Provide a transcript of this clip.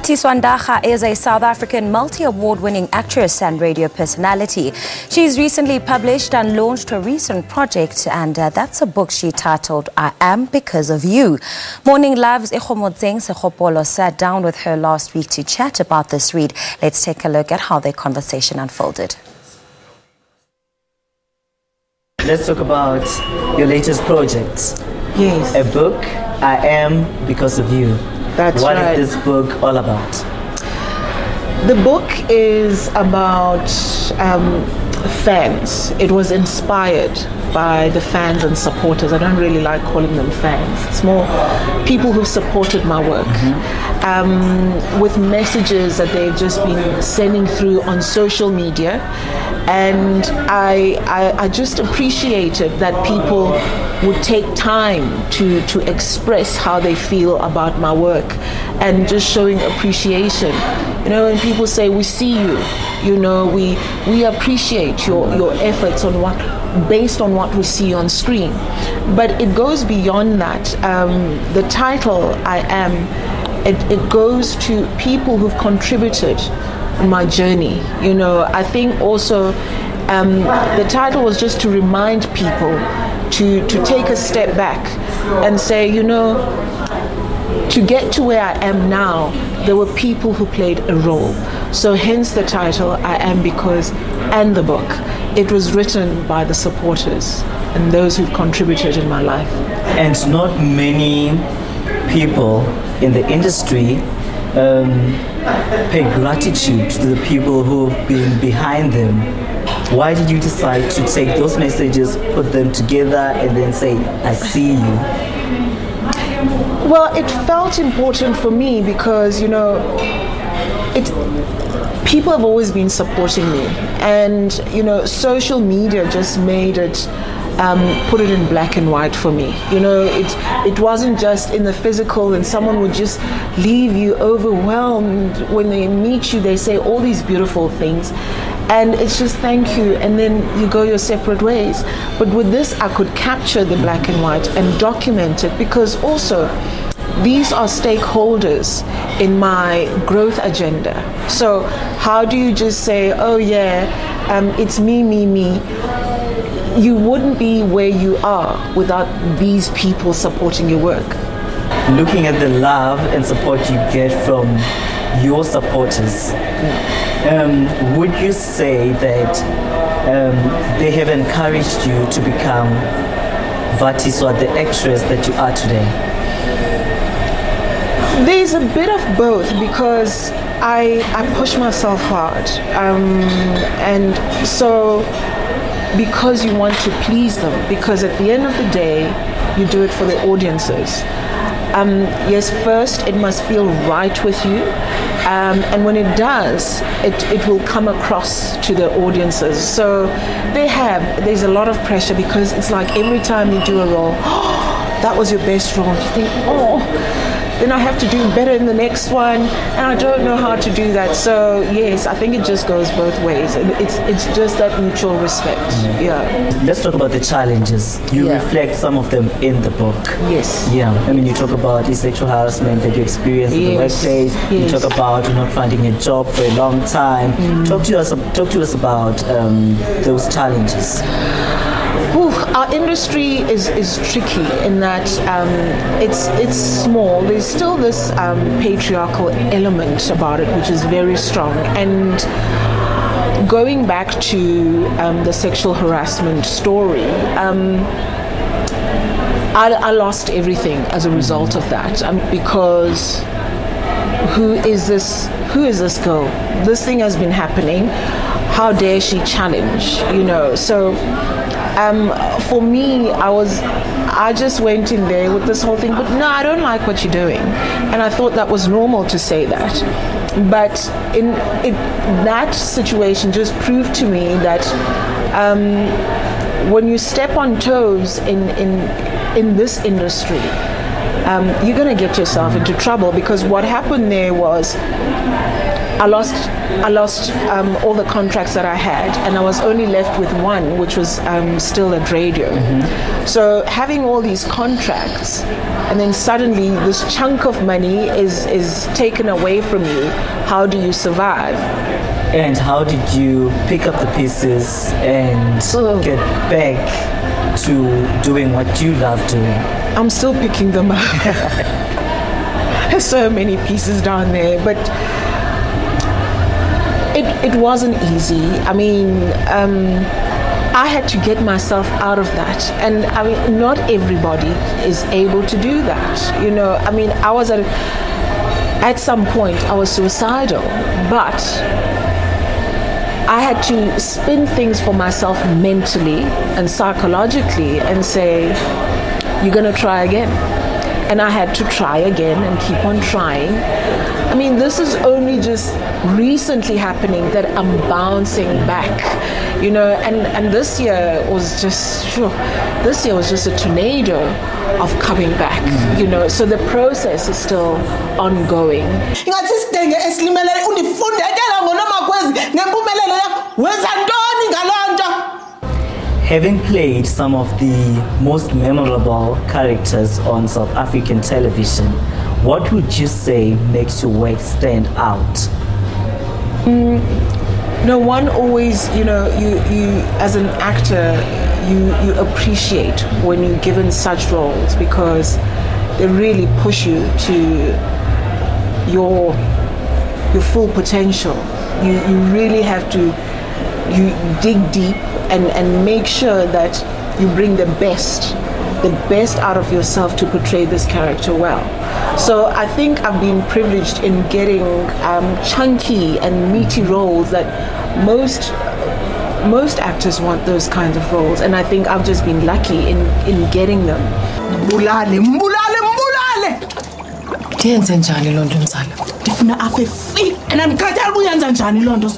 Vatiswa Ndara is a South African multi-award-winning actress and radio personality. She's recently published and launched a recent project, and that's a book she titled I Am Because of You. Morning Love's Ikgomotseng Segopolo sat down with her last week to chat about this read. Let's take a look at how their conversation unfolded. Let's talk about your latest project. Yes. A book, I Am Because of You. That's right. What is this book all about? The book is about fans. It was inspired by the fans and supporters. I don't really like calling them fans. It's more people who've supported my work, with messages that they've just been sending through on social media. And I just appreciated that people would take time to express how they feel about my work, and just showing appreciation. You know, when people say, we see you, you know, we appreciate your efforts based on what we see on screen. But it goes beyond that. The title, I Am, it goes to people who've contributed my journey. You know, I think also the title was just to remind people to take a step back and say, you know, to get to where I am now, there were people who played a role. So hence the title, I Am Because, and the book. It was written by the supporters and those who've contributed in my life. And not many people in the industry pay gratitude to the people who've been behind them. Why did you decide to take those messages, put them together, and then say, I see you? Well, it felt important for me because, you know, people have always been supporting me, and, you know, social media just made it, put it in black and white for me. You know, it wasn't just in the physical, and someone would just leave you overwhelmed. When they meet you, they say all these beautiful things, and it's just thank you, and then you go your separate ways. But with this, I could capture the black and white and document it, because also these are stakeholders in my growth agenda. So how do you just say, oh yeah, it's me, me, me? You wouldn't be where you are without these people supporting your work. Looking at the love and support you get from your supporters, would you say that they have encouraged you to become Vatiswa, the actress that you are today? There's a bit of both, because I push myself hard, and so because you want to please them, because at the end of the day you do it for the audiences. Yes, first it must feel right with you, and when it does, it will come across to the audiences. So there's a lot of pressure, because it's like every time you do a role, oh, that was your best role, you think, oh, then I have to do better in the next one, and I don't know how to do that. So yes, I think it just goes both ways. It's just that mutual respect. Yeah. Let's talk about the challenges. You reflect some of them in the book. Yes. Yeah. I mean, you talk about the sexual harassment that you experienced in the workplace. Yes. You talk about not finding a job for a long time. Talk to us about those challenges. Our industry is tricky in that it's small. There's still this patriarchal element about it, which is very strong. And going back to the sexual harassment story, I lost everything as a result of that, because who is this girl? This thing has been happening. How dare she challenge? You know, so. For me, I just went in there with this whole thing, but no, I don't like what you're doing. And I thought that was normal to say that. But that situation just proved to me that when you step on toes in this industry, you're going to get yourself into trouble, because what happened there was I lost all the contracts that I had, and I was only left with one, which was still at radio. So having all these contracts, and then suddenly this chunk of money is taken away from you. How do you survive? And how did you pick up the pieces and get back to doing what you love doing? I'm still picking them up. There's so many pieces down there, but it wasn't easy. I mean, I had to get myself out of that, and I mean, not everybody is able to do that. You know, I mean, I was at some point I was suicidal, but I had to spin things for myself mentally and psychologically and say, you're going to try again. And I had to try again and keep on trying. I mean, this is only just recently happening that I'm bouncing back, you know, and this year was just a tornado of coming back, you know, so the process is still ongoing. Having played some of the most memorable characters on South African television, what would you say makes your work stand out? No one always, you know, you as an actor, you appreciate when you're given such roles, because they really push you to your full potential. You really have to dig deep and make sure that you bring the best out of yourself to portray this character well. So I think I've been privileged in getting chunky and meaty roles that most actors want those kinds of roles, and I think I've just been lucky in getting them. Mbulale. Ndiyenze njani lonto mzala? Ndifuna aphe fit and andikhathali uyenza njani lonto.